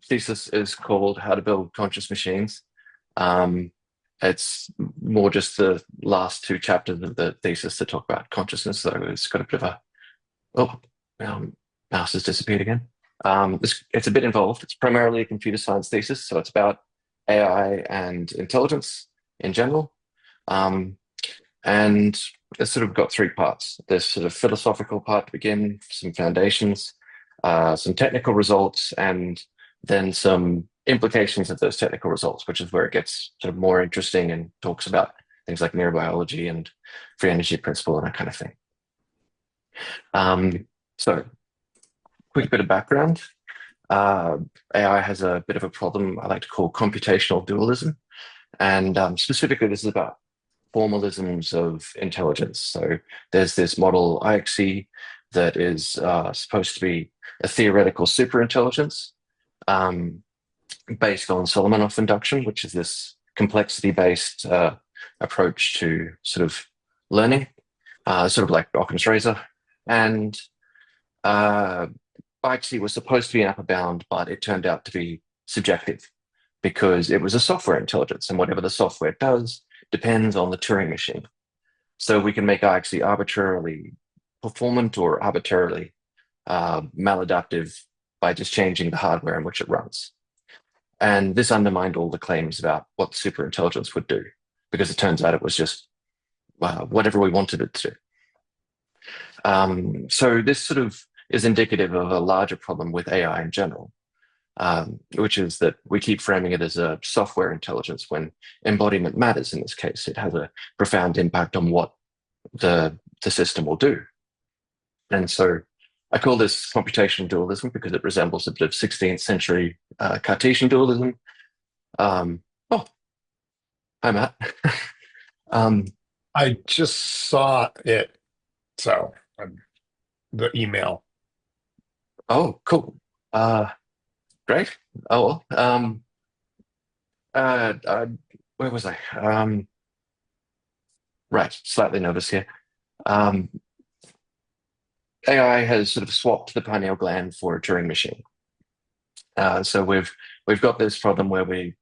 Thesis is called How to Build Conscious Machines. Um, it's more just the last two chapters of the thesis that talk about consciousness. So it's got a bit of a, oh, mouse has disappeared again. It's a bit involved. It's primarily a computer science thesis, so it's about AI and intelligence in general. Um, and it's sort of got three parts. There's sort of philosophical part to begin, some foundations, some technical results, and then some implications of those technical results, which is where it gets sort of more interesting and talks about things like neurobiology and free energy principle and that kind of thing. So, quick bit of background. AI has a bit of a problem I like to call computational dualism. And specifically, this is about formalisms of intelligence. So there's this model IXE that is supposed to be a theoretical superintelligence based on Solomonoff induction, which is this complexity-based approach to sort of learning, sort of like Occam's razor. And IXE was supposed to be an upper bound, but it turned out to be subjective because it was a software intelligence, and whatever the software does depends on the Turing machine. So we can make IXE arbitrarily performant or arbitrarily maladaptive by just changing the hardware in which it runs. And this undermined all the claims about what superintelligence would do, because it turns out it was just whatever we wanted it to do. So this sort of is indicative of a larger problem with AI in general, which is that we keep framing it as a software intelligence when embodiment matters in this case. It has a profound impact on what the system will do. And so I call this computational dualism because it resembles a bit of 16th century Cartesian dualism. Oh, hi, Matt. I just saw it, so the email. Oh, cool. Great. Oh, well. Where was I? Right, slightly nervous here. AI has sort of swapped the pineal gland for a Turing machine. So we've got this problem where we,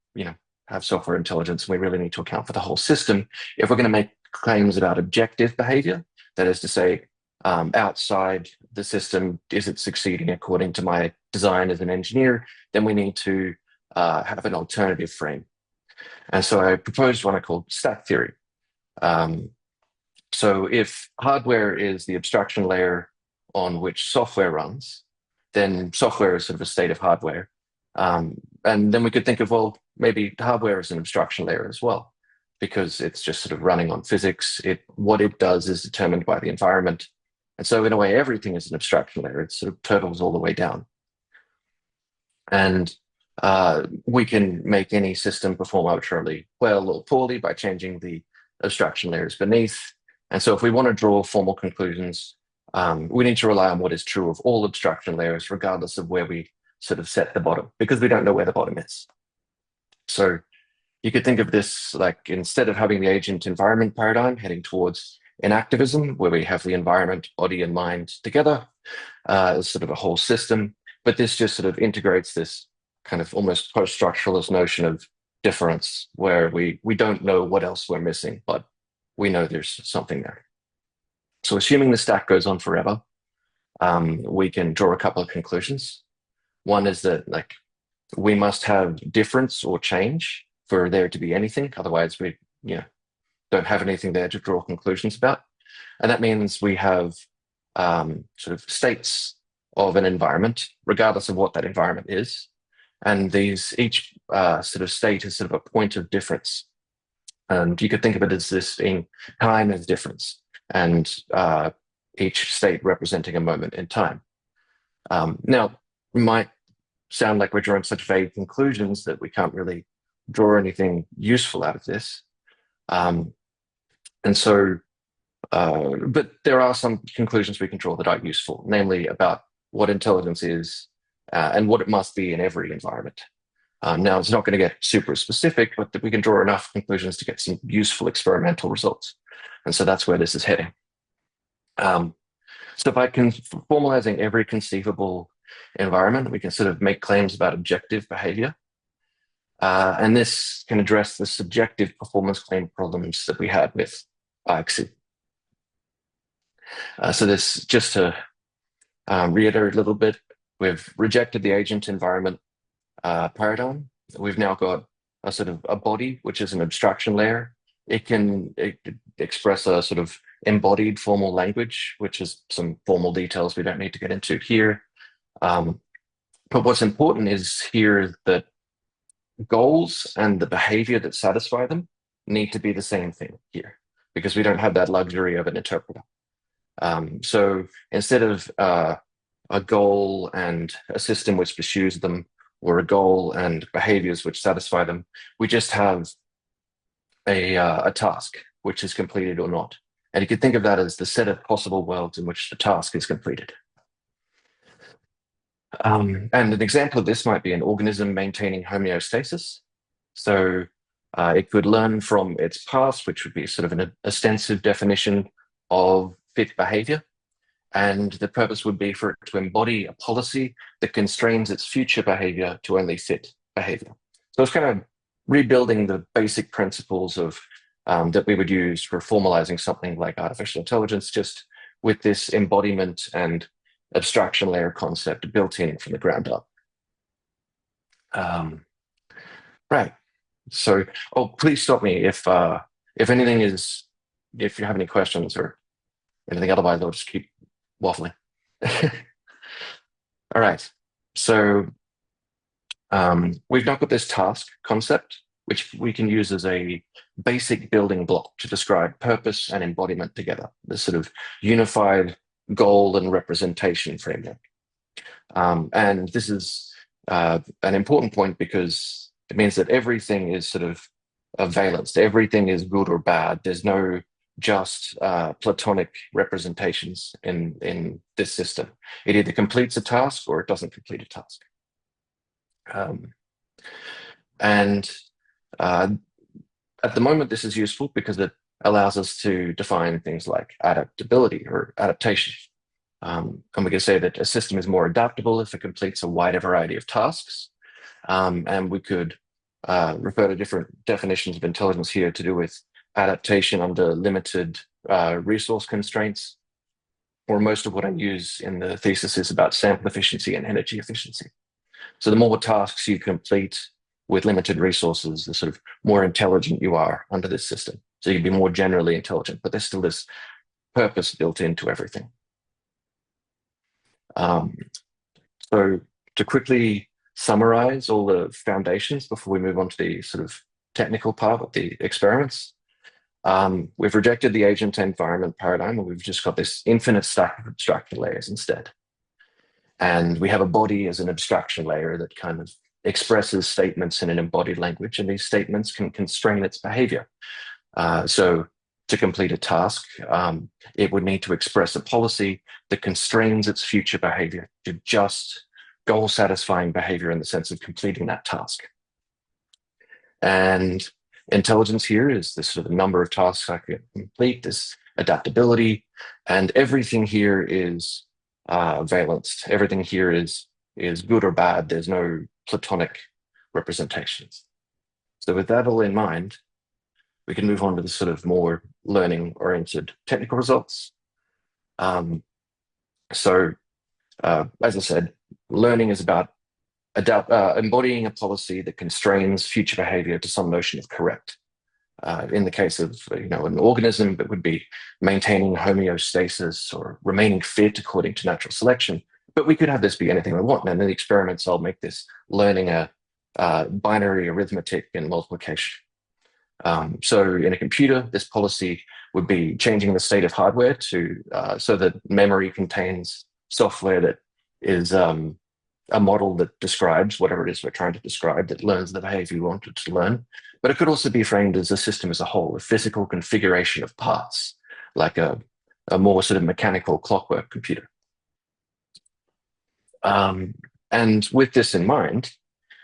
have software intelligence, and we really need to account for the whole system if we're going to make claims about objective behavior. That is to say, outside the system, is it succeeding according to my design as an engineer? Then we need to have an alternative frame. And so I proposed one I called stack theory. So if hardware is the abstraction layer on which software runs, then software is sort of a state of hardware. And then we could think of, well, maybe hardware is an abstraction layer as well, because it's just sort of running on physics. What it does is determined by the environment. And so in a way, everything is an abstraction layer. It sort of turtles all the way down. And we can make any system perform arbitrarily well or poorly by changing the abstraction layers beneath. And so if we want to draw formal conclusions, we need to rely on what is true of all abstraction layers, regardless of where we sort of set the bottom, because we don't know where the bottom is. So you could think of this like, instead of having the agent environment paradigm heading towards enactivism, where we have the environment, body, and mind together as sort of a whole system, but this just sort of integrates this kind of almost post-structuralist notion of difference, where we don't know what else we're missing, but we know there's something there. So assuming the stack goes on forever, we can draw a couple of conclusions. One is that we must have difference or change for there to be anything. Otherwise, we don't have anything there to draw conclusions about. And that means we have sort of states of an environment, regardless of what that environment is. And each sort of state is sort of a point of difference. And you could think of it as this being time as difference, and each state representing a moment in time. Now, it might sound like we're drawing such vague conclusions that we can't really draw anything useful out of this. But there are some conclusions we can draw that are useful, namely about what intelligence is and what it must be in every environment. Now, it's not going to get super specific, but we can draw enough conclusions to get some useful experimental results. And so that's where this is heading. So by formalizing every conceivable environment, we can sort of make claims about objective behavior. And this can address the subjective performance claim problems that we had with IXC. So this, just to reiterate a little bit, we've rejected the agent environment paradigm. We've now got a sort of a body, which is an abstraction layer. It can express a sort of embodied formal language, which is some formal details we don't need to get into here. But what's important is here that goals and the behavior that satisfy them need to be the same thing here, because we don't have that luxury of an interpreter. So instead of a goal and a system which pursues them, or a goal and behaviors which satisfy them, we just have a task which is completed or not. And you could think of that as the set of possible worlds in which the task is completed. And an example of this might be an organism maintaining homeostasis. So it could learn from its past, which would be sort of an ostensive definition of fit behavior. And the purpose would be for it to embody a policy that constrains its future behavior to only fit behavior. So it's kind of rebuilding the basic principles of that we would use for formalizing something like artificial intelligence, just with this embodiment and abstraction layer concept built in from the ground up. Right. So, oh, please stop me if anything is, if you have any questions or anything. Otherwise, I'll just keep waffling. All right. So we've now got this task concept, which we can use as a basic building block to describe purpose and embodiment together, this sort of unified goal and representation framework. And this is an important point because it means that everything is sort of valence. Everything is good or bad. There's no just platonic representations in this system. It either completes a task or it doesn't complete a task. At the moment, this is useful because it allows us to define things like adaptability or adaptation. And we can say that a system is more adaptable if it completes a wider variety of tasks. And we could refer to different definitions of intelligence here to do with adaptation under limited resource constraints, or most of what I use in the thesis is about sample efficiency and energy efficiency. So the more tasks you complete with limited resources, the sort of more intelligent you are under this system. So you'd be more generally intelligent, but there's still this purpose built into everything. So to quickly summarize all the foundations before we move on to the sort of technical part of the experiments, we've rejected the agent environment paradigm, and we've just got this infinite stack of abstraction layers instead. And we have a body as an abstraction layer that kind of expresses statements in an embodied language, and these statements can constrain its behavior. So to complete a task, it would need to express a policy that constrains its future behavior to just goal-satisfying behavior in the sense of completing that task. And intelligence here is this sort of number of tasks I can complete, this adaptability, and everything here is valenced. Everything here is good or bad. There's no platonic representations. So with that all in mind, we can move on to the sort of more learning-oriented technical results. So as I said, learning is about embodying a policy that constrains future behavior to some notion of correct. In the case of an organism, it would be maintaining homeostasis or remaining fit according to natural selection. But we could have this be anything we want. And in the experiments, I'll make this learning a binary arithmetic and multiplication. So in a computer, this policy would be changing the state of hardware to so that memory contains software that is a model that describes whatever it is we're trying to describe, that learns the behavior we want it to learn. But it could also be framed as a system as a whole, a physical configuration of parts, like a more sort of mechanical clockwork computer. And with this in mind,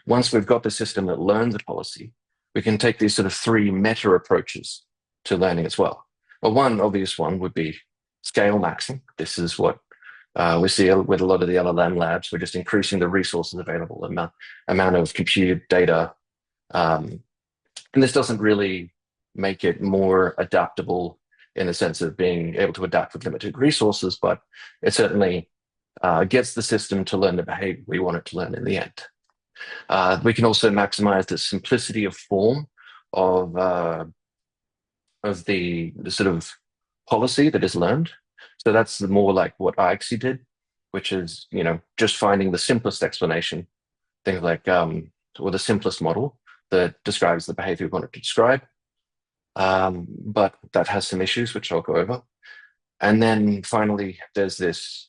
once we've got the system that learns a policy, we can take these sort of three meta approaches to learning as well. Well, one obvious one would be scale maxing. This is what We see with a lot of the LLM labs, we're just increasing the resources available, amount of compute data. And this doesn't really make it more adaptable in the sense of being able to adapt with limited resources, but it certainly gets the system to learn the behavior we want it to learn in the end. We can also maximize the simplicity of form of the sort of policy that is learned. So that's more like what IXE did, which is, just finding the simplest explanation, things like, or the simplest model that describes the behavior we want it to describe. But that has some issues, which I'll go over. And then finally, there's this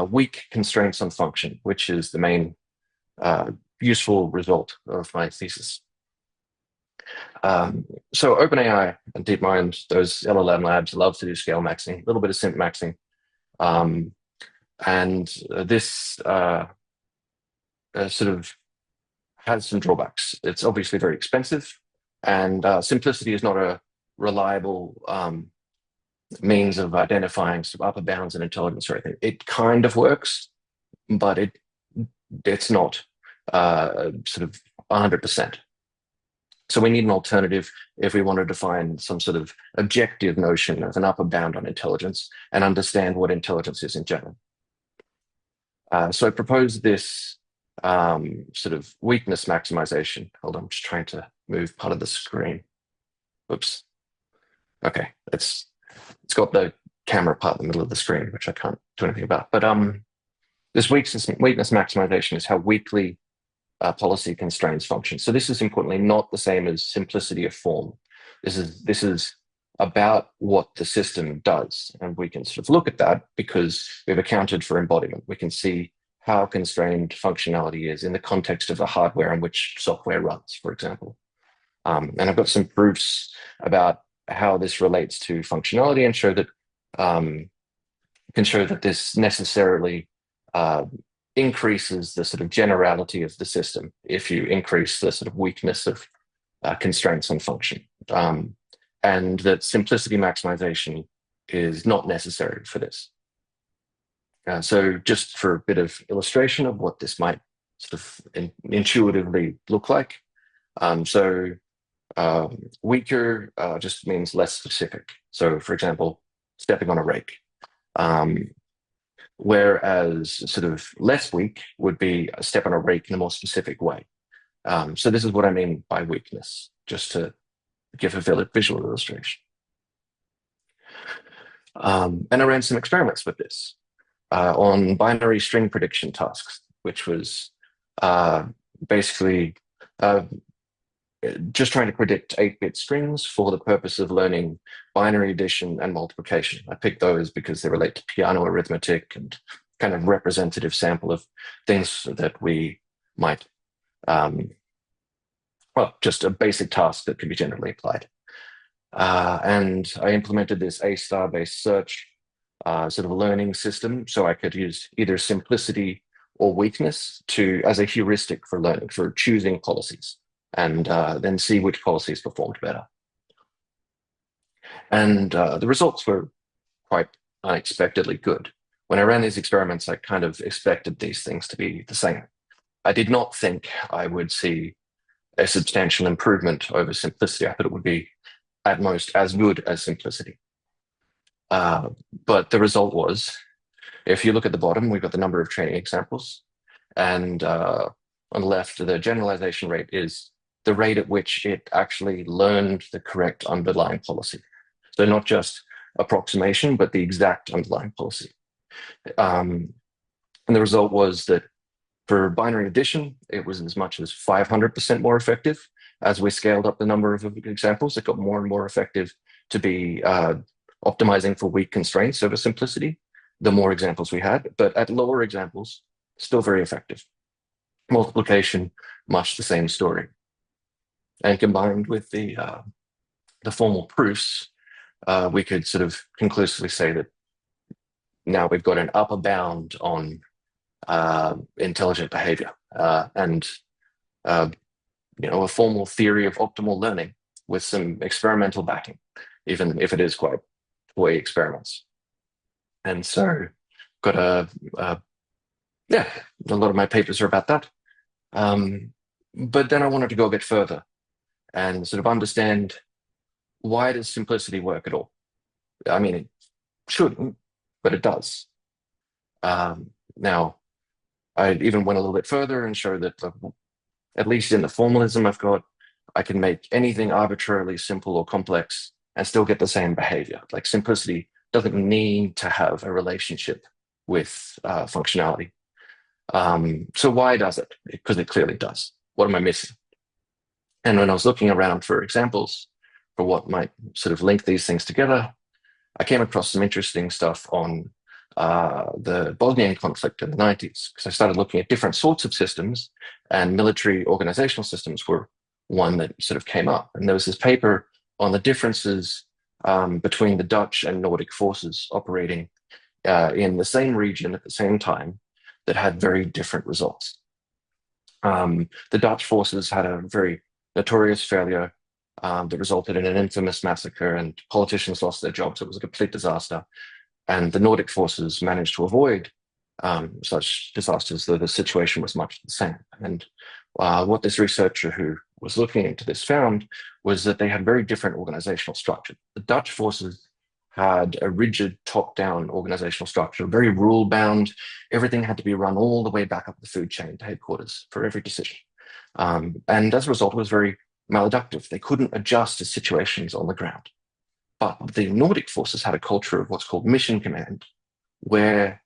weak constraints on function, which is the main useful result of my thesis. So OpenAI and DeepMind, those LLM labs, love to do scale maxing, a little bit of simp maxing. And this sort of has some drawbacks. It's obviously very expensive, and simplicity is not a reliable means of identifying some upper bounds in intelligence or anything. It kind of works, but it's not sort of 100%. So we need an alternative if we want to define some sort of objective notion of an upper bound on intelligence and understand what intelligence is in general. So I propose this sort of weakness maximization. Hold on, I'm just trying to move part of the screen. Oops. Okay, it's got the camera part in the middle of the screen, which I can't do anything about. But this weakness maximization is how weakly policy constraints function. So this is importantly not the same as simplicity of form. This is about what the system does, and we can sort of look at that because we've accounted for embodiment. We can see how constrained functionality is in the context of the hardware on which software runs, for example. And I've got some proofs about how this relates to functionality and can show that this necessarily increases the sort of generality of the system if you increase the sort of weakness of constraints on function. And that simplicity maximization is not necessary for this. So just for a bit of illustration of what this might sort of intuitively look like. Weaker just means less specific. So for example, stepping on a rake. Whereas sort of less weak would be a step on a rake in a more specific way. So this is what I mean by weakness, just to give a visual illustration. And I ran some experiments with this on binary string prediction tasks, which was basically just trying to predict 8-bit strings for the purpose of learning binary addition and multiplication. I picked those because they relate to piano arithmetic and kind of representative sample of things that we might, just a basic task that can be generally applied. And I implemented this A-star based search sort of learning system, so I could use either simplicity or weakness as a heuristic for learning, for choosing policies, and then see which policies performed better. And the results were quite unexpectedly good. When I ran these experiments, I kind of expected these things to be the same. I did not think I would see a substantial improvement over simplicity. I thought it would be at most as good as simplicity. But the result was, if you look at the bottom, we've got the number of training examples. And on the left, the generalization rate is the rate at which it actually learned the correct underlying policy. So not just approximation, but the exact underlying policy. And the result was that for binary addition, it was as much as 500% more effective. As we scaled up the number of examples, it got more and more effective to be optimizing for weak constraints over simplicity, the more examples we had. But at lower examples, still very effective. Multiplication, much the same story. And combined with the formal proofs, we could sort of conclusively say that now we've got an upper bound on intelligent behavior and a formal theory of optimal learning with some experimental backing, even if it is quite toy experiments. And so got yeah, a lot of my papers are about that. But then I wanted to go a bit further and sort of understand, why does simplicity work at all? I mean, it shouldn't, but it does. Now, I even went a little bit further and showed that, at least in the formalism I've got, I can make anything arbitrarily simple or complex and still get the same behavior. Like, simplicity doesn't need to have a relationship with functionality. So why does it? Because it clearly does. What am I missing? And when I was looking around for examples for what might sort of link these things together, I came across some interesting stuff on the Bosnian conflict in the 90s, because I started looking at different sorts of systems, and military organizational systems were one that sort of came up. And there was this paper on the differences between the Dutch and Nordic forces operating in the same region at the same time that had very different results. The Dutch forces had a very notorious failure that resulted in an infamous massacre, and politicians lost their jobs. It was a complete disaster. And the Nordic forces managed to avoid such disasters, though the situation was much the same. And what this researcher who was looking into this found was that they had very different organizational structure. The Dutch forces had a rigid top-down organizational structure, very rule-bound. Everything had to be run all the way back up the food chain to headquarters for every decision. And as a result, it was very maladaptive. They couldn't adjust to situations on the ground. But the Nordic forces had a culture of what's called mission command, where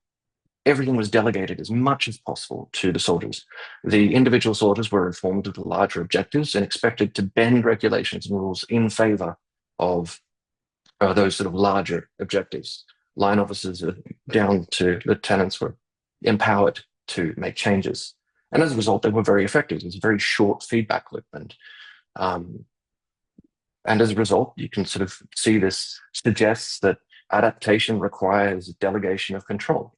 everything was delegated as much as possible to the soldiers. The individual soldiers were informed of the larger objectives and expected to bend regulations and rules in favor of those sort of larger objectives. Line officers down to lieutenants were empowered to make changes. And as a result, they were very effective. It was a very short feedback loop. And as a result, you can sort of see this suggests that adaptation requires delegation of control.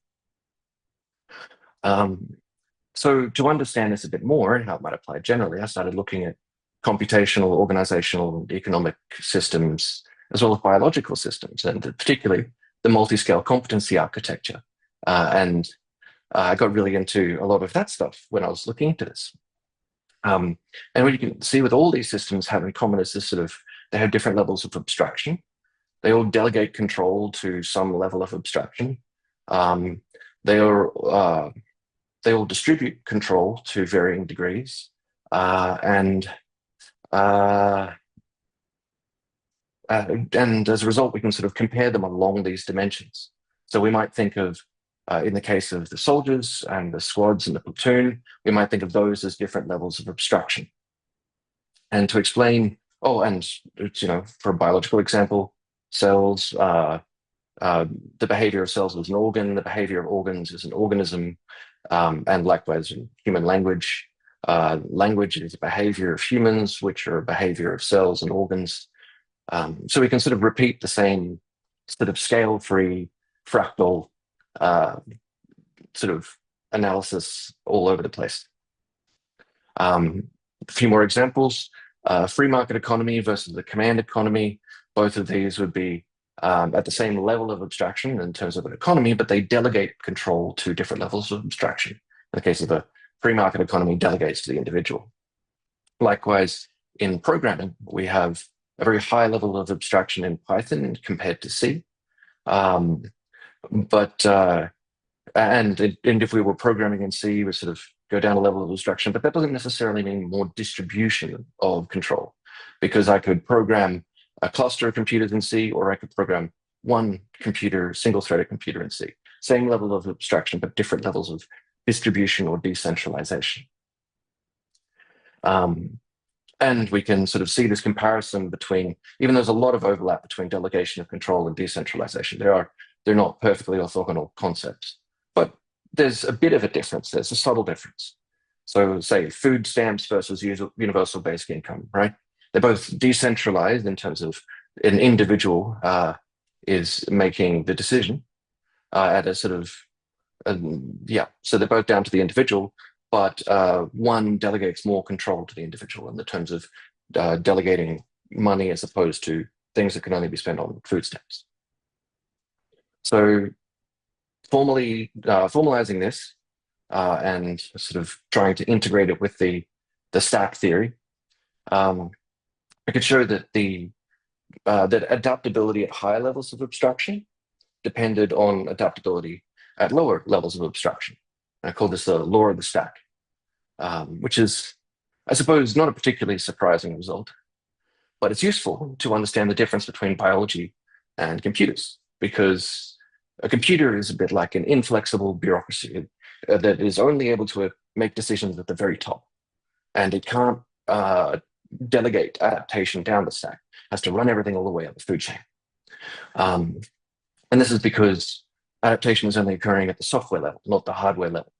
So to understand this a bit more and how it might apply generally, I started looking at computational, organizational, and economic systems, as well as biological systems, and particularly the multi-scale competency architecture. And I got really into a lot of that stuff when I was looking into this. And what you can see with all these systems have in common is this sort of, they have different levels of abstraction. They all delegate control to some level of abstraction. They all distribute control to varying degrees. And as a result, we can sort of compare them along these dimensions. So we might think of, in the case of the soldiers and the squads and the platoon, we might think of those as different levels of abstraction. And to explain, and for a biological example, cells, the behavior of cells is an organ, the behavior of organs is an organism, and likewise in human language. Language is the behavior of humans, which are behavior of cells and organs. So we can sort of repeat the same sort of scale-free, fractal sort of analysis all over the place. A few more examples. Free market economy versus the command economy. Both of these would be at the same level of abstraction in terms of an economy, but they delegate control to different levels of abstraction. In the case of a free market economy, delegates to the individual. Likewise, in programming, we have a very high level of abstraction in Python compared to C. And if we were programming in C, we sort of go down a level of abstraction, but that doesn't necessarily mean more distribution of control, because I could program a cluster of computers in C, or I could program one computer, single-threaded computer in C. Same level of abstraction, but different levels of distribution or decentralization. And we can sort of see this comparison between, even though there's a lot of overlap between delegation of control and decentralization, they're not perfectly orthogonal concepts, but there's a bit of a difference. There's a subtle difference. So say food stamps versus universal basic income, right? They're both decentralized in terms of an individual is making the decision at a sort of, so they're both down to the individual, but one delegates more control to the individual in the terms of delegating money as opposed to things that can only be spent on food stamps. So formalizing this and sort of trying to integrate it with the stack theory, I could show that that adaptability at higher levels of abstraction depended on adaptability at lower levels of abstraction. I call this the law of the stack, which is, I suppose, not a particularly surprising result, but it's useful to understand the difference between biology and computers, because a computer is a bit like an inflexible bureaucracy that is only able to make decisions at the very top, and it can't delegate adaptation down the stack. It has to run everything all the way up the food chain. And this is because adaptation is only occurring at the software level, not the hardware level.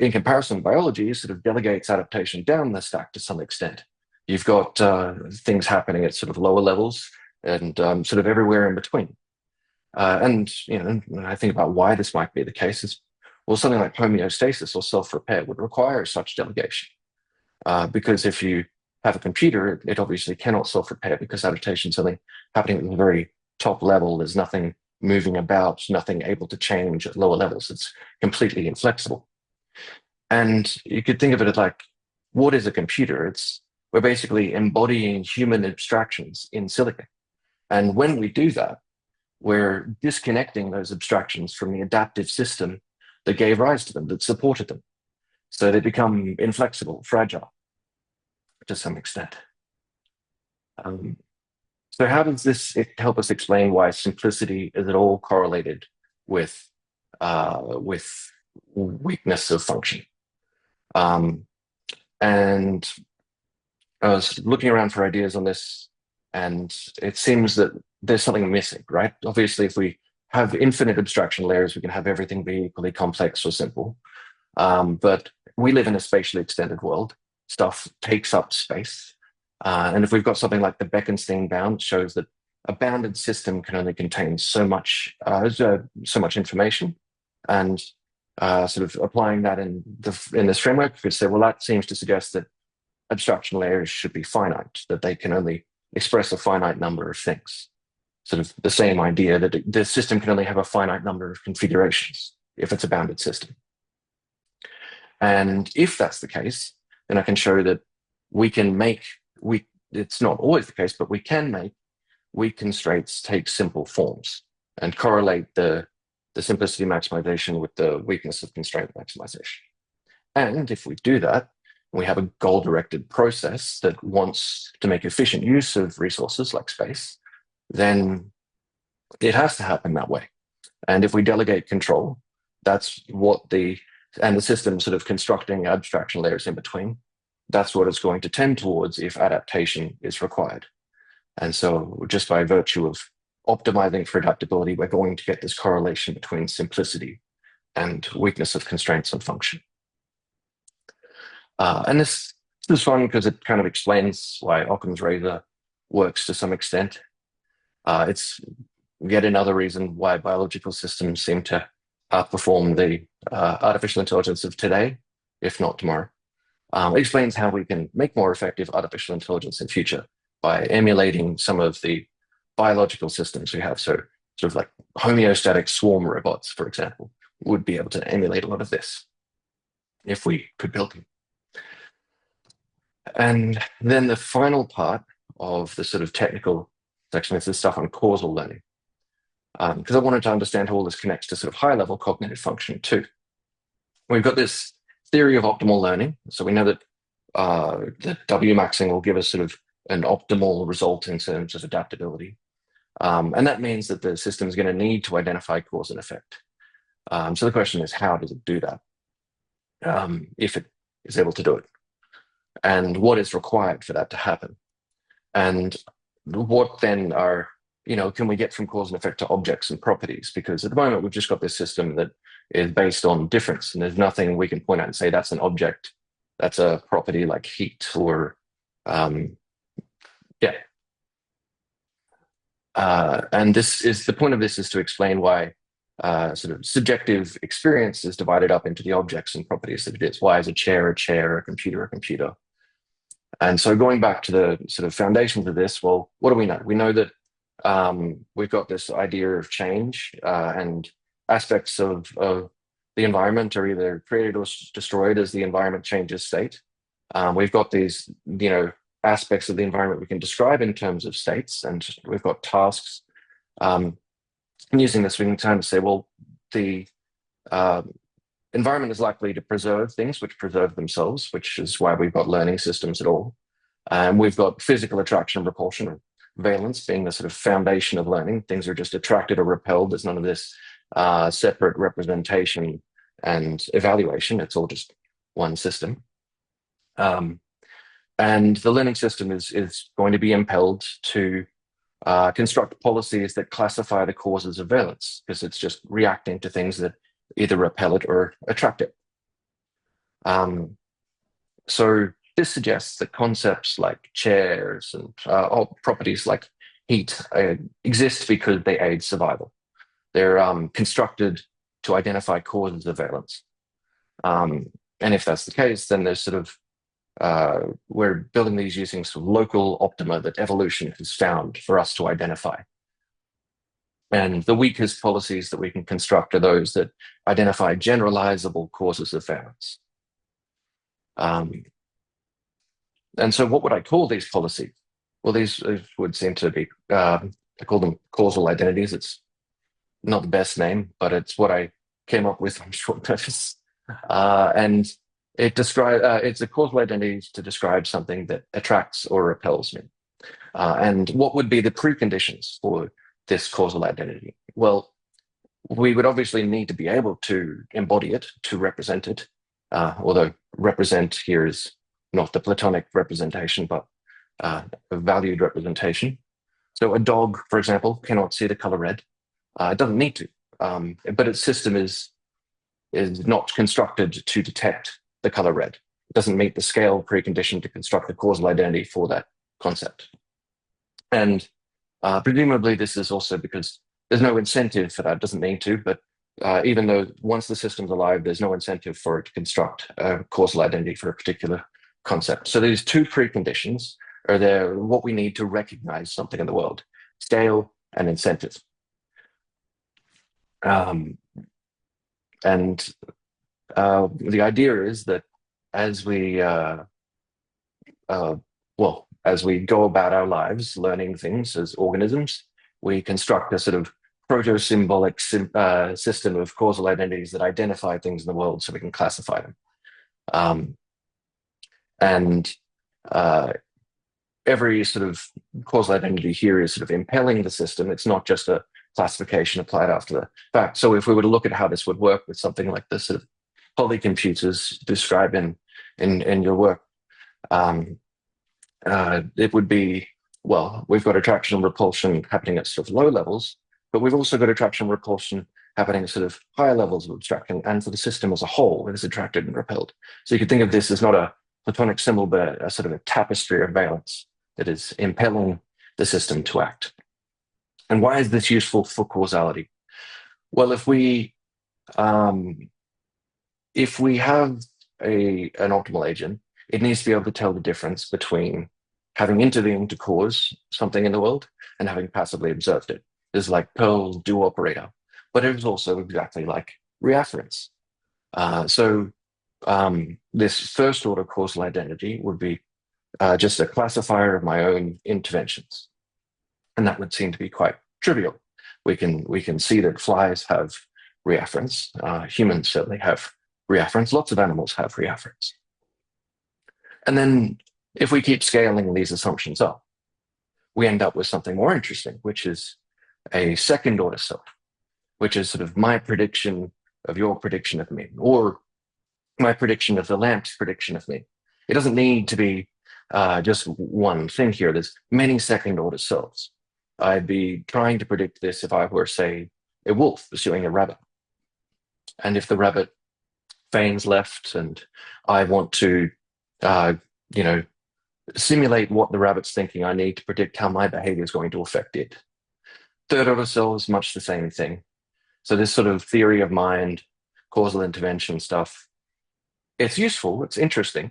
In comparison, biology sort of delegates adaptation down the stack to some extent. You've got things happening at sort of lower levels and sort of everywhere in between. And when I think about why this might be the case is, well, something like homeostasis or self-repair would require such delegation. Because if you have a computer, it obviously cannot self-repair because adaptation is only happening at the very top level. There's nothing moving about, nothing able to change at lower levels. It's completely inflexible. And you could think of it like, what is a computer? We're basically embodying human abstractions in silicon. And when we do that, we're disconnecting those abstractions from the adaptive system that gave rise to them, that supported them. So they become inflexible, fragile to some extent. So how does this help us explain why simplicity is at all correlated with weakness of function? And I was looking around for ideas on this, and it seems that there's something missing, right? Obviously, if we have infinite abstraction layers, we can have everything be equally complex or simple. But we live in a spatially extended world. Stuff takes up space. And if we've got something like the Bekenstein bound, it shows that a bounded system can only contain so much information. And sort of applying that in this framework, you could say, well, that seems to suggest that abstraction layers should be finite, that they can only express a finite number of things. Sort of the same idea that the system can only have a finite number of configurations if it's a bounded system. And if that's the case, then I can show that it's not always the case, but we can make weak constraints take simple forms and correlate the simplicity maximization with the weakness of constraint maximization. And if we do that, we have a goal-directed process that wants to make efficient use of resources like space, then it has to happen that way. And if we delegate control, that's what the system sort of constructing abstraction layers in between, that's what it's going to tend towards if adaptation is required. And so just by virtue of optimizing for adaptability, we're going to get this correlation between simplicity and weakness of constraints on function. And this is fun because it kind of explains why Occam's razor works to some extent. It's yet another reason why biological systems seem to outperform the artificial intelligence of today, if not tomorrow. It explains how we can make more effective artificial intelligence in future by emulating some of the biological systems we have. So sort of like homeostatic swarm robots, for example, would be able to emulate a lot of this if we could build them. And then the final part of the sort of technical section is the stuff on causal learning, because I wanted to understand how all this connects to sort of high-level cognitive function too. We've got this theory of optimal learning. So we know that the W-maxing will give us sort of an optimal result in terms of adaptability. And that means that the system is going to need to identify cause and effect. So the question is, how does it do that? If it is able to do it? And what is required for that to happen? And what then can we get from cause and effect to objects and properties? Because at the moment, we've just got this system that is based on difference, and there's nothing we can point out and say that's an object, that's a property like heat or, and the point of this is to explain why sort of subjective experience is divided up into the objects and properties that it is. Why is a chair, a computer, a computer? And so going back to the sort of foundations of this, well, what do we know? We know that We've got this idea of change, and aspects of the environment are either created or destroyed as the environment changes state. We've got these, aspects of the environment we can describe in terms of states, and we've got tasks. And using this, we can kind of say, well, the uh, environment is likely to preserve things which preserve themselves, which is why we've got learning systems at all. And we've got physical attraction and repulsion, or valence being the sort of foundation of learning. Things are just attracted or repelled. There's none of this separate representation and evaluation. It's all just one system. And the learning system is going to be impelled to construct policies that classify the causes of valence, because it's just reacting to things that either repel it or attract it. So this suggests that concepts like chairs and properties like heat exist because they aid survival. They're constructed to identify causes of valence. And if that's the case, then there's sort of we're building these using sort of local optima that evolution has found for us to identify. And the weakest policies that we can construct are those that identify generalizable causes of valence. And so what would I call these policies? Well, these would seem to be, I call them causal identities. It's not the best name, but it's what I came up with on short notice. And it's a causal identity to describe something that attracts or repels me. And what would be the preconditions for this causal identity? Well, we would obviously need to be able to embody it, to represent it, although represent here is not the Platonic representation, but a valued representation. So a dog, for example, cannot see the color red. It doesn't need to, but its system is not constructed to detect the color red. It doesn't meet the scale precondition to construct the causal identity for that concept. And presumably this is also because there's no incentive for that. It doesn't need to, but even though once the system's alive, there's no incentive for it to construct a causal identity for a particular concept. So these two preconditions are there, what we need to recognize something in the world: scale and incentive. And the idea is that as we as we go about our lives learning things as organisms, we construct a sort of proto-symbolic system of causal identities that identify things in the world so we can classify them. And every sort of causal identity here is sort of impelling the system. It's not just a classification applied after the fact. So if we were to look at how this would work with something like this sort of polycomputers described in your work, it would be, well, we've got attraction and repulsion happening at sort of low levels, but we've also got attraction and repulsion happening at sort of higher levels of abstraction, and for the system as a whole, it is attracted and repelled. So you could think of this as not a Platonic symbol, but a sort of a tapestry of valence that is impelling the system to act. And why is this useful for causality? Well, if we have an optimal agent, it needs to be able to tell the difference between having intervened to cause something in the world and having passively observed it. It's like Pearl's do operator, but it is also exactly like reafference. This first order causal identity would be just a classifier of my own interventions. And that would seem to be quite trivial. We can see that flies have reafference. Humans certainly have reafference. Lots of animals have reafference. And then if we keep scaling these assumptions up, we end up with something more interesting, which is a second order self, which is sort of my prediction of your prediction of me, or my prediction of the lamp's prediction of me. It doesn't need to be just one thing here. There's many second order selves. I'd be trying to predict this if I were, say, a wolf pursuing a rabbit. And if the rabbit feigns left and I want to, simulate what the rabbit's thinking, I need to predict how my behavior is going to affect it. Third order selves, much the same thing. So this sort of theory of mind, causal intervention stuff, it's useful, it's interesting,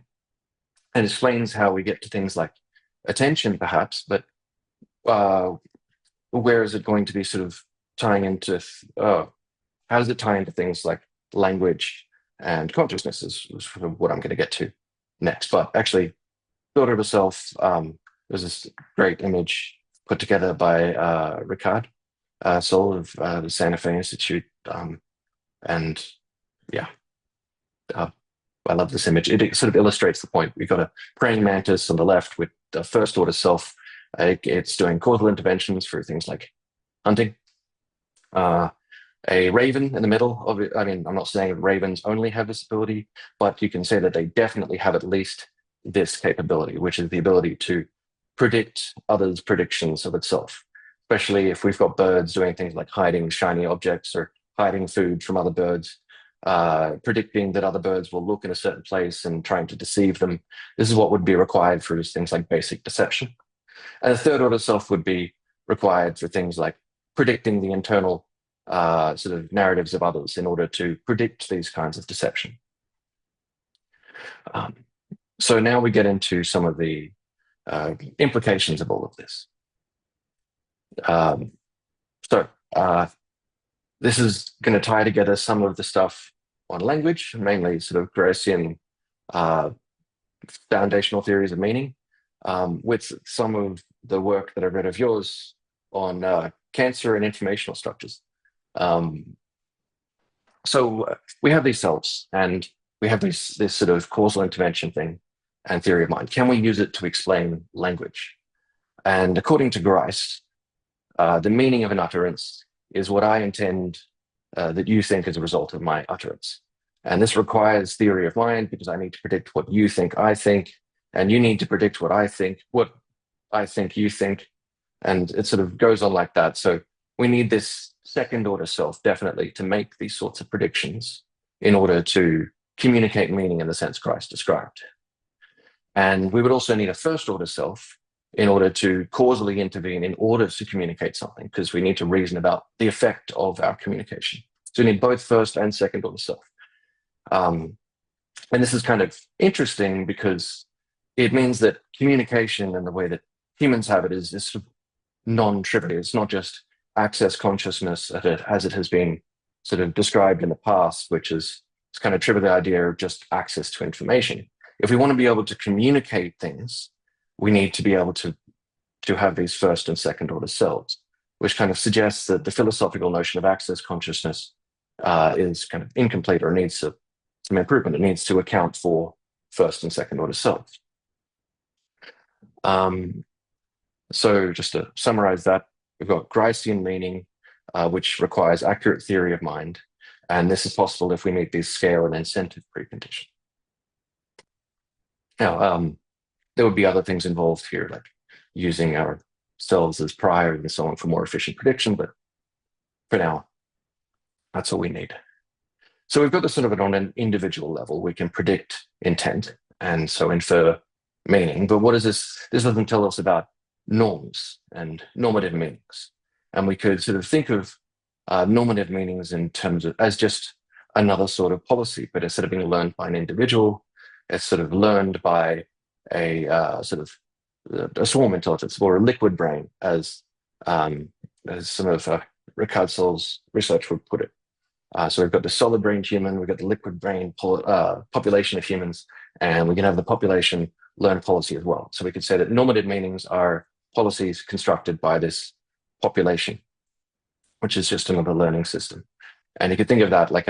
and explains how we get to things like attention, perhaps, but where is it going to be sort of tying into, how does it tie into things like language and consciousness is sort of what I'm going to get to next. But actually, thought of itself, there's this great image put together by Ricard Soul of the Santa Fe Institute. And yeah, I love this image. It sort of illustrates the point. We've got a praying mantis on the left with the first order self. It's doing causal interventions for things like hunting. A raven in the middle of it. I mean, I'm not saying ravens only have this ability, but you can say that they definitely have at least this capability, which is the ability to predict others' predictions of itself, especially if we've got birds doing things like hiding shiny objects or hiding food from other birds, predicting that other birds will look in a certain place and trying to deceive them. This is what would be required for things like basic deception. And the third order self would be required for things like predicting the internal sort of narratives of others in order to predict these kinds of deception. So now we get into some of the implications of all of this. This is going to tie together some of the stuff on language, mainly sort of Graysian foundational theories of meaning, with some of the work that I've read of yours on cancer and informational structures. So we have these cells and we have this sort of causal intervention thing and theory of mind. Can we use it to explain language? And according to Grice, the meaning of an utterance is what I intend that you think as a result of my utterance. And this requires theory of mind because I need to predict what you think I think, and you need to predict what I think you think. And it sort of goes on like that. So we need this second order self definitely to make these sorts of predictions in order to communicate meaning in the sense Christ described. And we would also need a first order self in order to causally intervene in order to communicate something, because we need to reason about the effect of our communication. So we need both first and second order self. And this is kind of interesting because it means that communication and the way that humans have it is sort of non-trivial. It's not just access consciousness as it has been sort of described in the past, which is it's kind of trivial idea of just access to information. If we want to be able to communicate things, we need to be able to have these first and second order selves, which kind of suggests that the philosophical notion of access consciousness is kind of incomplete or needs some improvement. It needs to account for first and second order selves. So just to summarize that, we've got Gricean meaning, which requires accurate theory of mind. And this is possible if we meet these scale and incentive preconditions. Now, there would be other things involved here, like using our cells as prior and so on for more efficient prediction. But for now, that's all we need. So we've got this sort of on an individual level. We can predict intent and so infer meaning. But what is this? This doesn't tell us about norms and normative meanings. And we could sort of think of normative meanings in terms of as just another sort of policy, but instead of being learned by an individual, it's sort of learned by a sort of a swarm intelligence or a liquid brain, as some of Ricard Soul's research would put it. So we've got the solid brain human, we've got the liquid brain population of humans, and we can have the population learn policy as well. So we could say that normative meanings are policies constructed by this population, which is just another learning system. And you could think of that like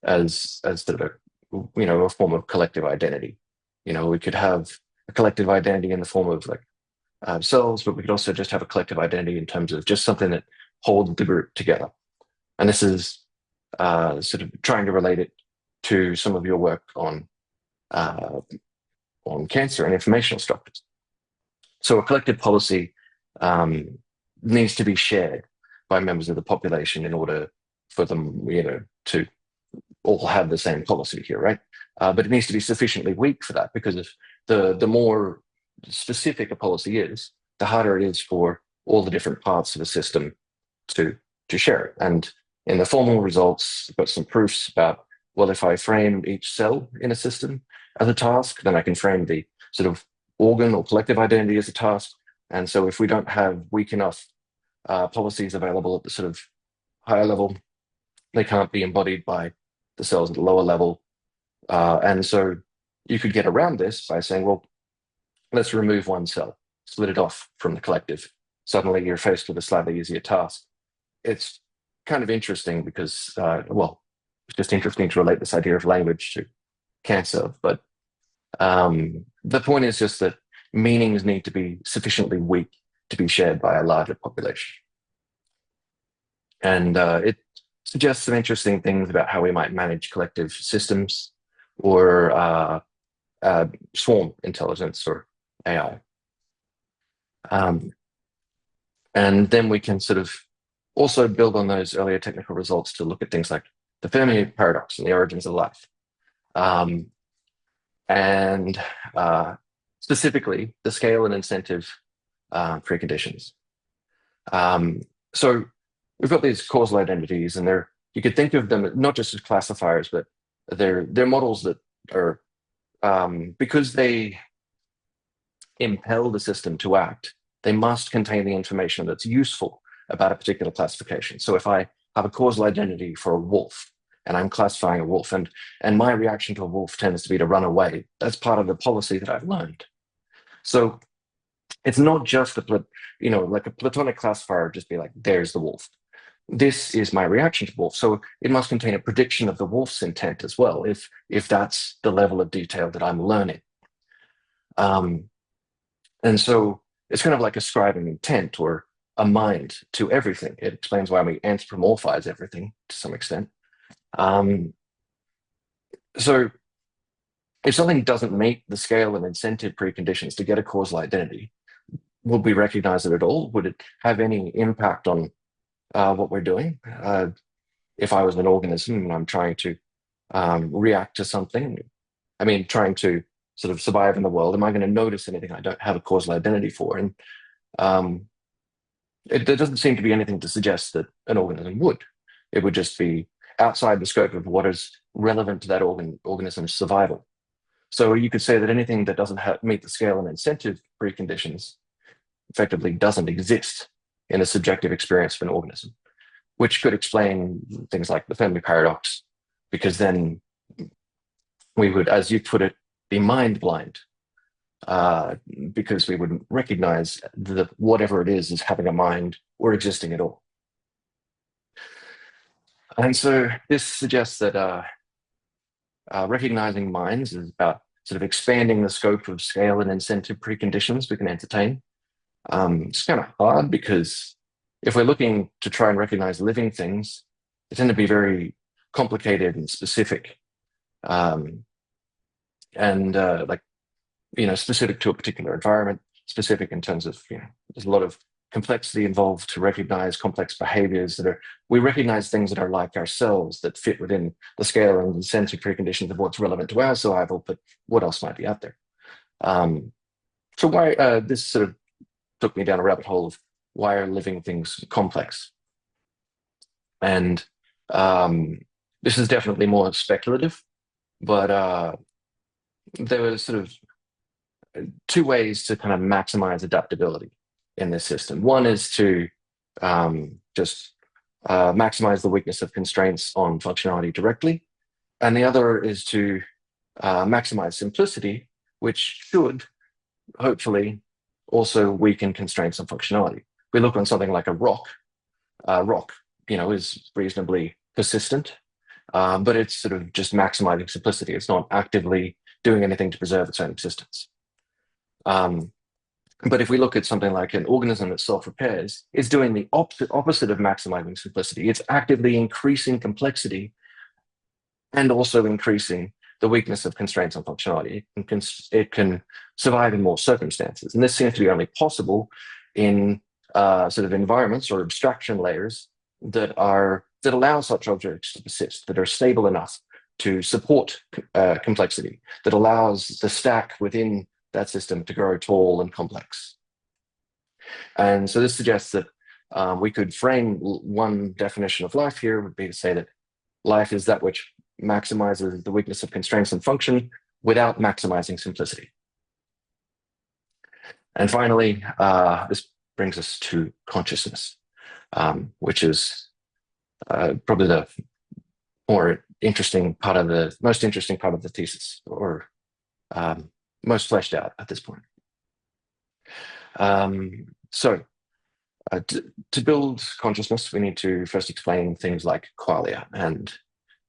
as sort of a form of collective identity. We could have a collective identity in the form of like cells, but we could also just have a collective identity in terms of just something that holds the group together. And this is sort of trying to relate it to some of your work on cancer and informational structures. So a collective policy needs to be shared by members of the population in order for them, to all have the same policy here, right? But it needs to be sufficiently weak for that, because if the more specific a policy is, the harder it is for all the different parts of a system to share it. And in the formal results, I've got some proofs about, well, if I frame each cell in a system as a task, then I can frame the sort of organ or collective identity as a task. And so if we don't have weak enough policies available at the sort of higher level. They can't be embodied by the cells at the lower level. And so you could get around this by saying, well, let's remove one cell, split it off from the collective. Suddenly you're faced with a slightly easier task. It's kind of interesting because, well, it's just interesting to relate this idea of language to cancer. But the point is just that meanings need to be sufficiently weak to be shared by a larger population. And it suggests some interesting things about how we might manage collective systems or swarm intelligence or AI. And then we can sort of also build on those earlier technical results to look at things like the Fermi paradox and the origins of life. And specifically, the scale and incentive preconditions. So we've got these causal identities, and you could think of them not just as classifiers, but they're models that are, because they impel the system to act, they must contain the information that's useful about a particular classification. So if I have a causal identity for a wolf, and I'm classifying a wolf, and my reaction to a wolf tends to be to run away, that's part of the policy that I've learned. So it's not just like a Platonic classifier would just be like, there's the wolf. This is my reaction to wolf. So it must contain a prediction of the wolf's intent as well, if that's the level of detail that I'm learning. And so it's kind of like ascribing intent or a mind to everything. It explains why we anthropomorphize everything to some extent. So if something doesn't meet the scale and incentive preconditions to get a causal identity, would we recognize it at all? Would it have any impact on what we're doing? If I was an organism and I'm trying to react to something, trying to sort of survive in the world, am I going to notice anything I don't have a causal identity for? And there doesn't seem to be anything to suggest that an organism would. It would just be outside the scope of what is relevant to that organism's survival. So you could say that anything that doesn't meet the scale and incentive preconditions effectively doesn't exist in a subjective experience of an organism, which could explain things like the Fermi paradox, because then we would, as you put it, be mind blind, because we wouldn't recognize that whatever it is having a mind or existing at all. And so this suggests that recognizing minds is about sort of expanding the scope of scale and incentive preconditions we can entertain. It's kind of hard because if we're looking to try and recognize living things, they tend to be very complicated and specific, specific to a particular environment, specific in terms of, there's a lot of complexity involved to recognize complex behaviors we recognize things that are like ourselves that fit within the scale and incentive preconditions of what's relevant to our survival, but what else might be out there? So why this sort of took me down a rabbit hole of why are living things complex? And this is definitely more speculative, but there were sort of two ways to kind of maximize adaptability in this system. One is to just maximize the weakness of constraints on functionality directly. And the other is to maximize simplicity, which should hopefully also weaken constraints on functionality. We look on something like a rock. Rock, is reasonably persistent, but it's sort of just maximizing simplicity. It's not actively doing anything to preserve its own existence. But if we look at something like an organism that self-repairs, it's doing the opposite of maximizing simplicity. It's actively increasing complexity and also increasing the weakness of constraints on functionality. It can survive in more circumstances. And this seems to be only possible in sort of environments or abstraction layers that allow such objects to persist, that are stable enough to support complexity, that allows the stack within that system to grow tall and complex. And so this suggests that we could frame one definition of life here would be to say that life is that which maximizes the weakness of constraints and function without maximizing simplicity. And finally, this brings us to consciousness. which is probably the most interesting part of the thesis, or most fleshed out at this point. To build consciousness, we need to first explain things like qualia, and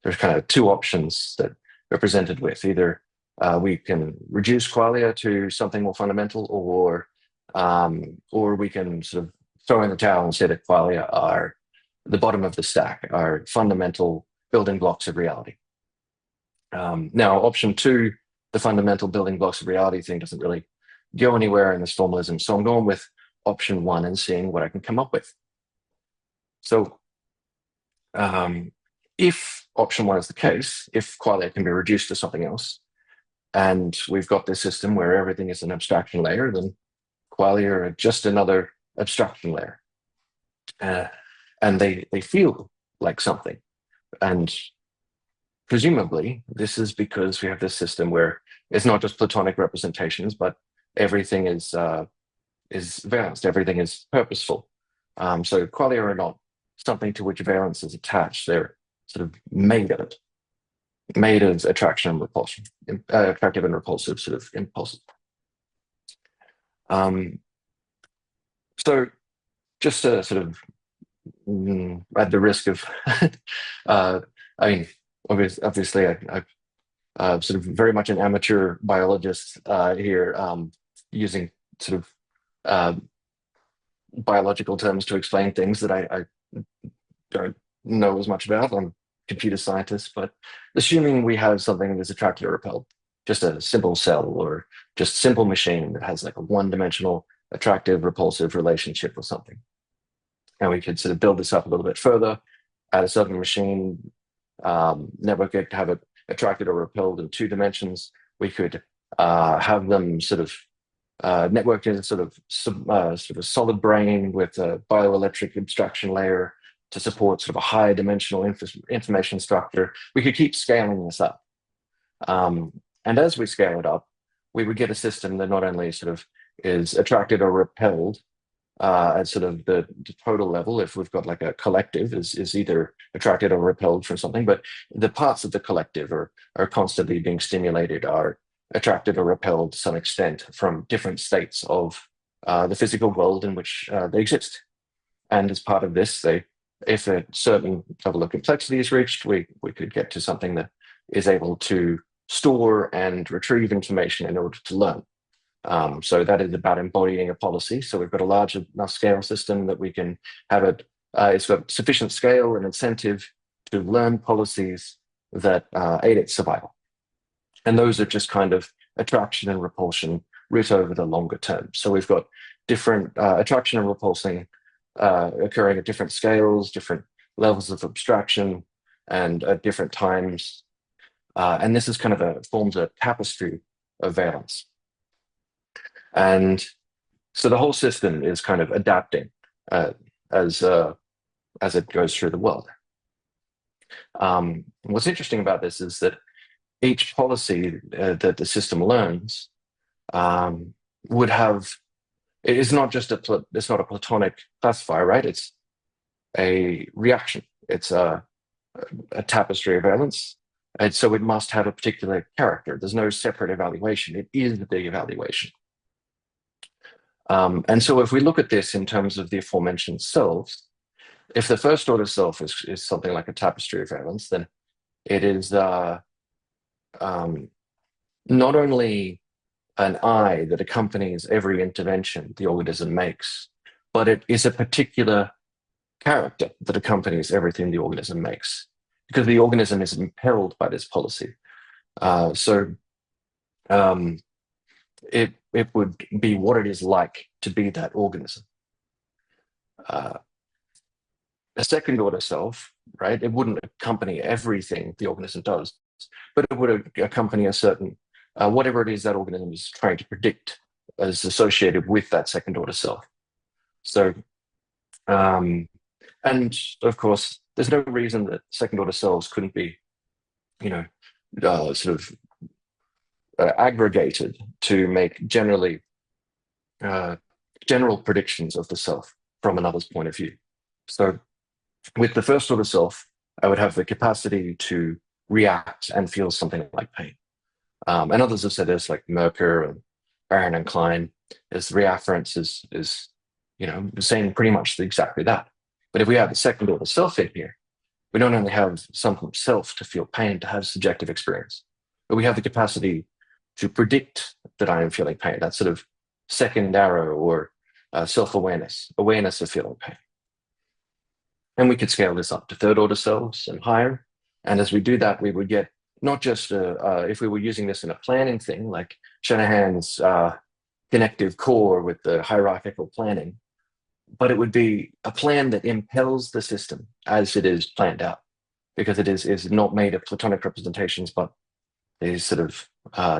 there's kind of two options that we're presented with. Either we can reduce qualia to something more fundamental, or we can sort of throw in the towel and say that qualia are the bottom of the stack, are fundamental building blocks of reality. Now, option two, the fundamental building blocks of reality thing, doesn't really go anywhere in this formalism. So I'm going with option one and seeing what I can come up with. So if option one is the case, if qualia can be reduced to something else, and we've got this system where everything is an abstraction layer, then qualia are just another abstraction layer. And they feel like something. And presumably, this is because we have this system where it's not just Platonic representations, but everything is valenced, everything is purposeful. So qualia are not something to which valence is attached. They're sort of made of it, made of attraction and repulsion, attractive and repulsive sort of impulses. So just to sort of, at the risk of, I mean, obviously I'm sort of very much an amateur biologist here, using sort of biological terms to explain things that I don't know as much about. I'm a computer scientist, but assuming we have something that's attracted or repelled, just a simple cell or just simple machine that has like a one-dimensional attractive repulsive relationship with something. And we could sort of build this up a little bit further, add a certain machine network to have it attracted or repelled in 2 dimensions. We could have them sort of networked in a sort of a solid brain with a bioelectric abstraction layer to support sort of a high dimensional information structure. We could keep scaling this up. And as we scale it up, we would get a system that not only sort of is attracted or repelled at sort of the total level, if we've got like a collective is either attracted or repelled from something, but the parts of the collective are constantly being stimulated, are attracted or repelled to some extent from different states of the physical world in which they exist. And as part of this, if a certain level of complexity is reached, we could get to something that is able to store and retrieve information in order to learn. So that is about embodying a policy. So we've got a large enough scale system that we can have it. It's got sufficient scale and incentive to learn policies that aid its survival. And those are just kind of attraction and repulsion writ over the longer term. So we've got different attraction and repulsing occurring at different scales, different levels of abstraction, and at different times. And this is kind of forms a tapestry of valence. And so the whole system is kind of adapting as it goes through the world. What's interesting about this is that each policy that the system learns would have, it is not just it's not a Platonic classifier, right? It's a reaction. It's a tapestry of valence. And so it must have a particular character. There's no separate evaluation. It is the evaluation. And so if we look at this in terms of the aforementioned selves, if the first order self is something like a tapestry of valence, then it is not only an I that accompanies every intervention the organism makes, but it is a particular character that accompanies everything the organism makes, because the organism is impelled by this policy. It would be what it is like to be that organism. A second order self, right? It wouldn't accompany everything the organism does, but it would accompany a certain, whatever it is that organism is trying to predict as associated with that second order self. So, and of course, there's no reason that second order selves couldn't be, sort of aggregated to make general predictions of the self from another's point of view. So with the first order self, I would have the capacity to react and feel something like pain. And others have said this, like Merker and Baron and Klein, is the reafference is saying pretty much exactly that. But if we have the second order self in here, we don't only have some self to feel pain, to have subjective experience, but we have the capacity to predict that I am feeling pain. That sort of second arrow or self-awareness, awareness of feeling pain. And we could scale this up to third order selves and higher. And as we do that, we would get not just if we were using this in a planning thing, like Shanahan's connective core with the hierarchical planning, but it would be a plan that impels the system as it is planned out, because it is not made of Platonic representations, but these sort of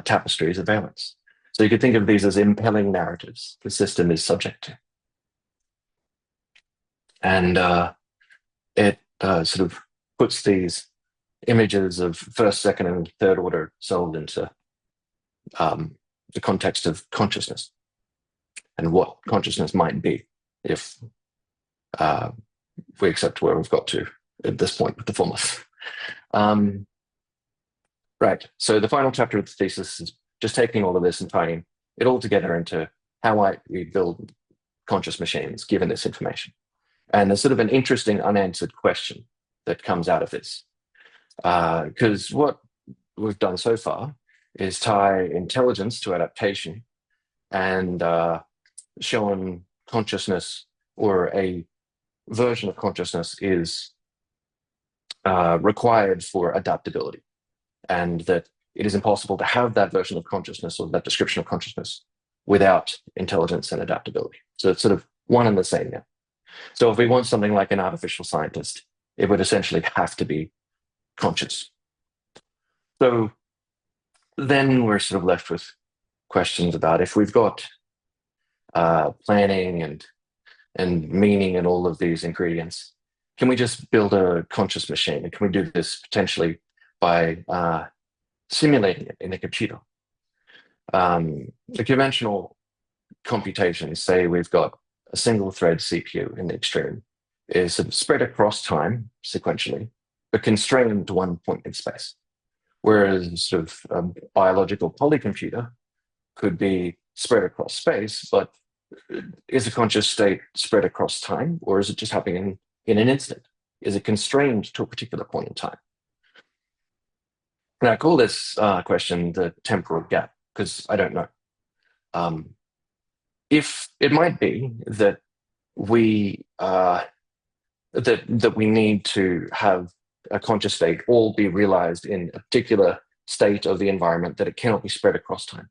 tapestries of valence. So you could think of these as impelling narratives the system is subject to. And it sort of puts these images of first, second, and third order solved into the context of consciousness and what consciousness might be if we accept where we've got to at this point with the formless. Right. So the final chapter of the thesis is just taking all of this and tying it all together into how we build conscious machines given this information. And there's sort of an interesting unanswered question that comes out of this. Because what we've done so far is tie intelligence to adaptation and shown consciousness or a version of consciousness is required for adaptability, and that it is impossible to have that version of consciousness or that description of consciousness without intelligence and adaptability. So it's sort of one and the same now. So if we want something like an artificial scientist, it would essentially have to be conscious. So then we're sort of left with questions about if we've got planning and meaning and all of these ingredients, can we just build a conscious machine? And can we do this potentially by simulating it in a computer? The conventional computations say we've got a single thread CPU in the extreme, is sort of spread across time sequentially, but constrained to one point in space. Whereas sort of a biological polycomputer could be spread across space, but is a conscious state spread across time, or is it just happening in an instant? Is it constrained to a particular point in time? And I call this question the temporal gap, because I don't know. If it might be that we that we need to have a conscious state all be realized in a particular state of the environment, that it cannot be spread across time.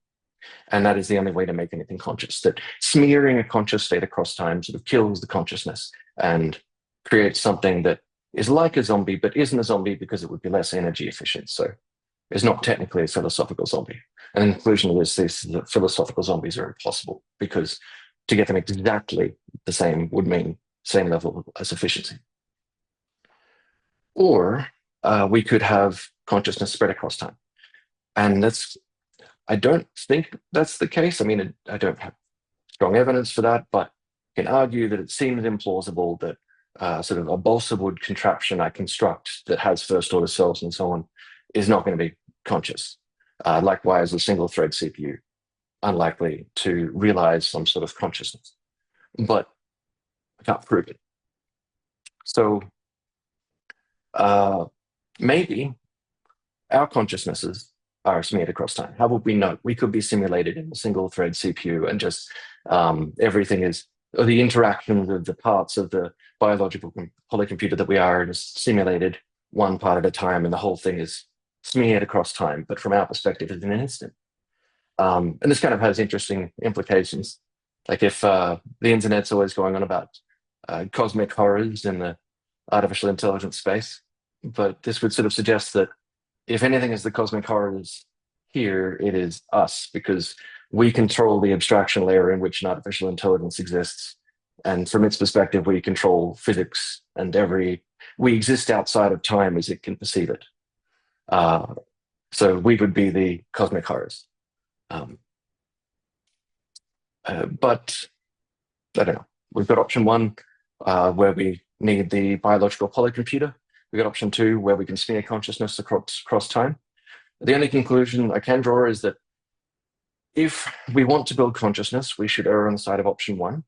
And that is the only way to make anything conscious, that smearing a conscious state across time sort of kills the consciousness and creates something that is like a zombie, but isn't a zombie because it would be less energy efficient. So it's not technically a philosophical zombie. And the conclusion of this is that philosophical zombies are impossible, because to get them exactly the same would mean same level as efficiency. Or we could have consciousness spread across time. And I don't think that's the case. I mean, I don't have strong evidence for that, but I can argue that it seems implausible that sort of a balsa wood contraption I construct that has first order cells and so on is not going to be conscious. Likewise, a single thread CPU, unlikely to realize some sort of consciousness, but I can't prove it. So maybe our consciousnesses are smeared across time. How would we know? We could be simulated in a single thread CPU, and just everything is, or the interactions of the parts of the biological polycomputer that we are is simulated one part at a time, and the whole thing is smeared across time, but from our perspective, it's in an instant. And this kind of has interesting implications. Like if the internet's always going on about cosmic horrors in the artificial intelligence space, but this would sort of suggest that if anything is the cosmic horrors here, it is us, because we control the abstraction layer in which an artificial intelligence exists. And from its perspective, we control physics, and we exist outside of time as it can perceive it. So we would be the cosmic horrors. But I don't know. We've got option one, where we need the biological polycomputer. We got option 2, where we can smear consciousness across time. The only conclusion I can draw is that if we want to build consciousness, we should err on the side of option 1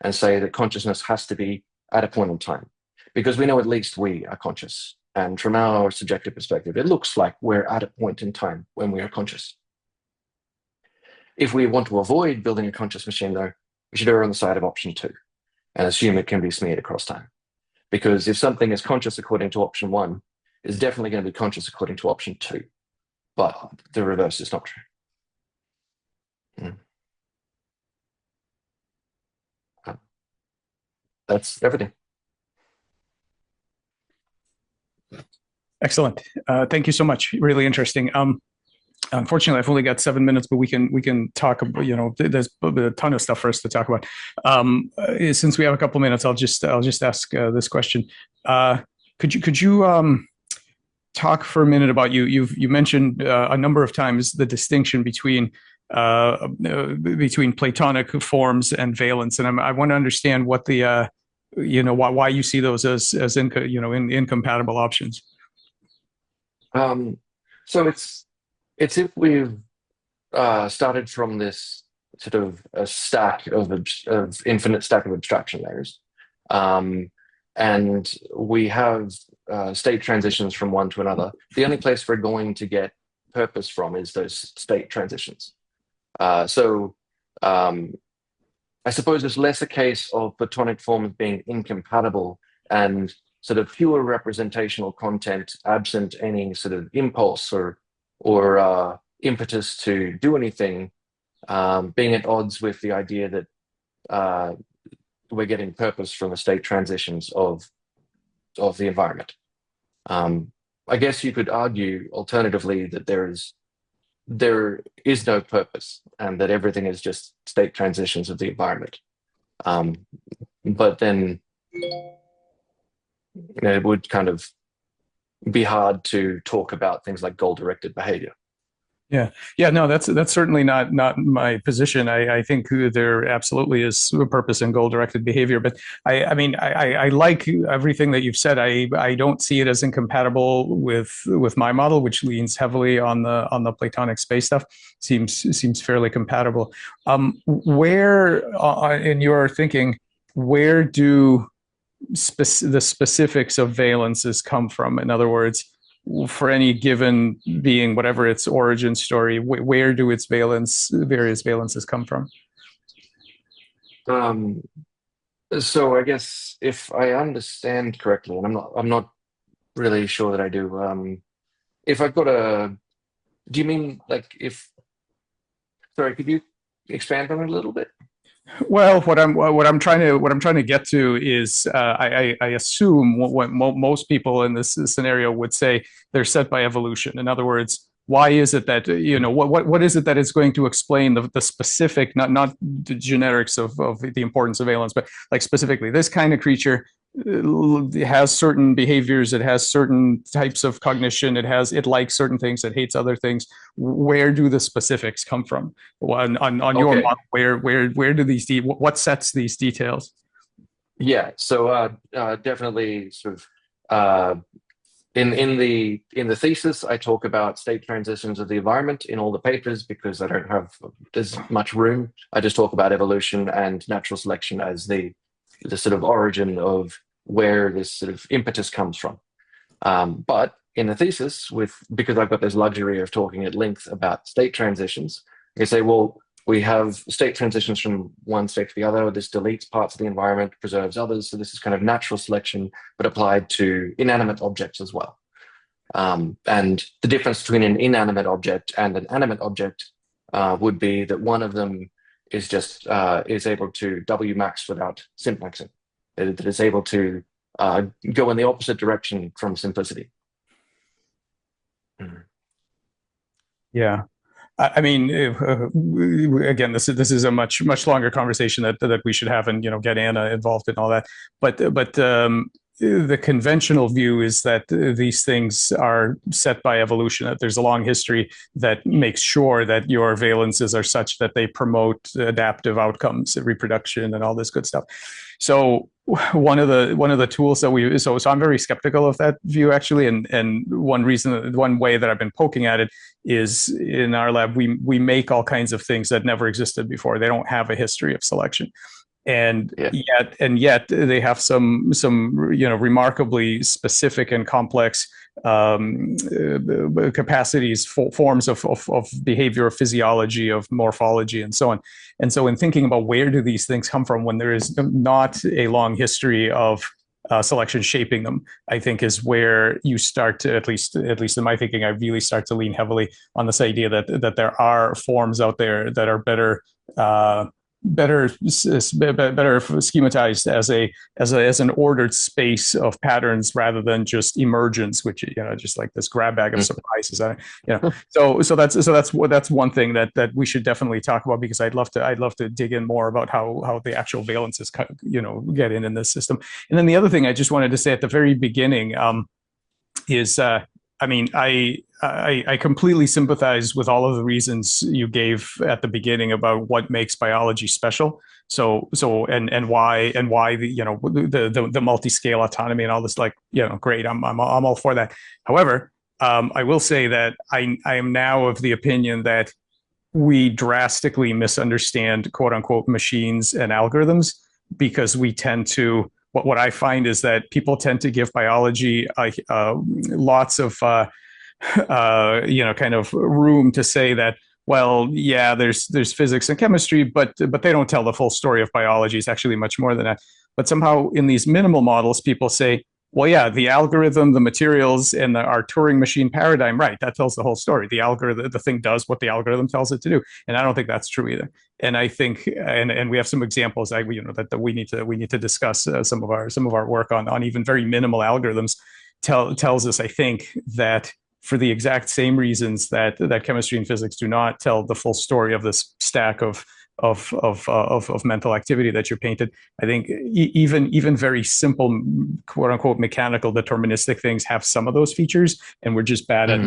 and say that consciousness has to be at a point in time, because we know at least we are conscious. And from our subjective perspective, it looks like we're at a point in time when we are conscious. If we want to avoid building a conscious machine, though, we should err on the side of option 2 and assume it can be smeared across time. Because if something is conscious according to option 1, it's definitely going to be conscious according to option 2. But the reverse is not true. That's everything. Excellent. Thank you so much. Really interesting. Unfortunately, I've only got 7 minutes, but we can talk about, there's a ton of stuff for us to talk about. Since we have a couple of minutes, I'll just ask this question. Could you talk for a minute about you mentioned a number of times the distinction between Platonic forms and valence, and I want to understand what the why you see those as incompatible options. So it's if we've started from this sort of a stack of infinite stack of abstraction layers, and we have state transitions from one to another. The only place we're going to get purpose from is those state transitions. I suppose it's less a case of Platonic forms being incompatible and sort of pure representational content absent any sort of impulse or impetus to do anything, being at odds with the idea that we're getting purpose from the state transitions of the environment. I guess you could argue alternatively that there is no purpose and that everything is just state transitions of the environment. But then it would kind of be hard to talk about things like goal-directed behavior. Yeah, no, that's certainly not my position. I think there absolutely is a purpose in goal-directed behavior, but I mean, I like everything that you've said. I don't see it as incompatible with my model, which leans heavily on the Platonic space stuff. Seems fairly compatible. Where in your thinking, where do the specifics of valences come from? In other words, for any given being, whatever its origin story, where do its various valences come from? So I guess if I understand correctly, and I'm not really sure that I do. If I've got do you mean like sorry, could you expand on it a little bit? Well, what I'm trying to get to is I assume what most people in this scenario would say they're set by evolution. In other words, why is it that what is it that is going to explain the specific, not the generics of the importance of valence, but like specifically this kind of creature has certain behaviors, it has certain types of cognition, it likes certain things, it hates other things. Where do the specifics come from on your model? Where do what sets these details? Yeah, so definitely sort of in the thesis, I talk about state transitions of the environment in all the papers because I don't have as much room. I just talk about evolution and natural selection as the sort of origin of where this sort of impetus comes from. But in the thesis, because I've got this luxury of talking at length about state transitions, I say, well, we have state transitions from one state to the other. This deletes parts of the environment, preserves others. So this is kind of natural selection, but applied to inanimate objects as well. And the difference between an inanimate object and an animate object would be that one of them is just is able to W max without simplexing. That is able to go in the opposite direction from simplicity. Yeah. I mean, again, this is a much longer conversation that we should have, and get Anna involved in all that. But the conventional view is that these things are set by evolution. That there's a long history that makes sure that your valences are such that they promote adaptive outcomes, reproduction, and all this good stuff. So one of the tools that we so I'm very skeptical of that view, actually, and one way that I've been poking at it is in our lab we make all kinds of things that never existed before. They don't have a history of selection, and yet they have some remarkably specific and complex capacities, forms of behavior, physiology, of morphology, and so on. And so in thinking about where do these things come from when there is not a long history of selection shaping them, I think is where you start to, at least in my thinking, I really start to lean heavily on this idea that there are forms out there that are better schematized as an ordered space of patterns rather than just emergence, which just like this grab bag of surprises. So that's one thing that we should definitely talk about, because I'd love to dig in more about how the actual valences get in this system. And then the other thing I just wanted to say at the very beginning is I completely sympathize with all of the reasons you gave at the beginning about what makes biology special. And why the multi-scale autonomy and all this, great. I'm all for that. However, I will say that I am now of the opinion that we drastically misunderstand quote unquote machines and algorithms, because we tend to, what I find is that people tend to give biology lots of kind of room to say that, well, yeah, there's physics and chemistry, but they don't tell the full story of biology. It's actually much more than that. But somehow in these minimal models, people say, well, yeah, the algorithm, the materials, and our Turing machine paradigm, right, that tells the whole story. The algorithm, the thing does what the algorithm tells it to do. And I don't think that's true either. And I think, and we have some examples that we need to discuss some of our work on even very minimal algorithms tells us, I think, that for the exact same reasons that chemistry and physics do not tell the full story of this stack of mental activity that you painted, I think even very simple quote unquote mechanical deterministic things have some of those features, and we're just bad at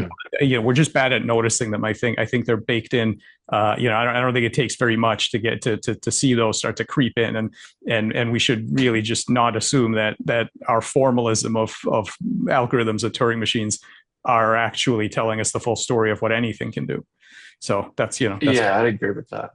noticing them. I think they're baked in. I don't think it takes very much to get to see those start to creep in, and we should really just not assume that our formalism of algorithms of Turing machines are actually telling us the full story of what anything can do. So that's yeah, I'd agree with that.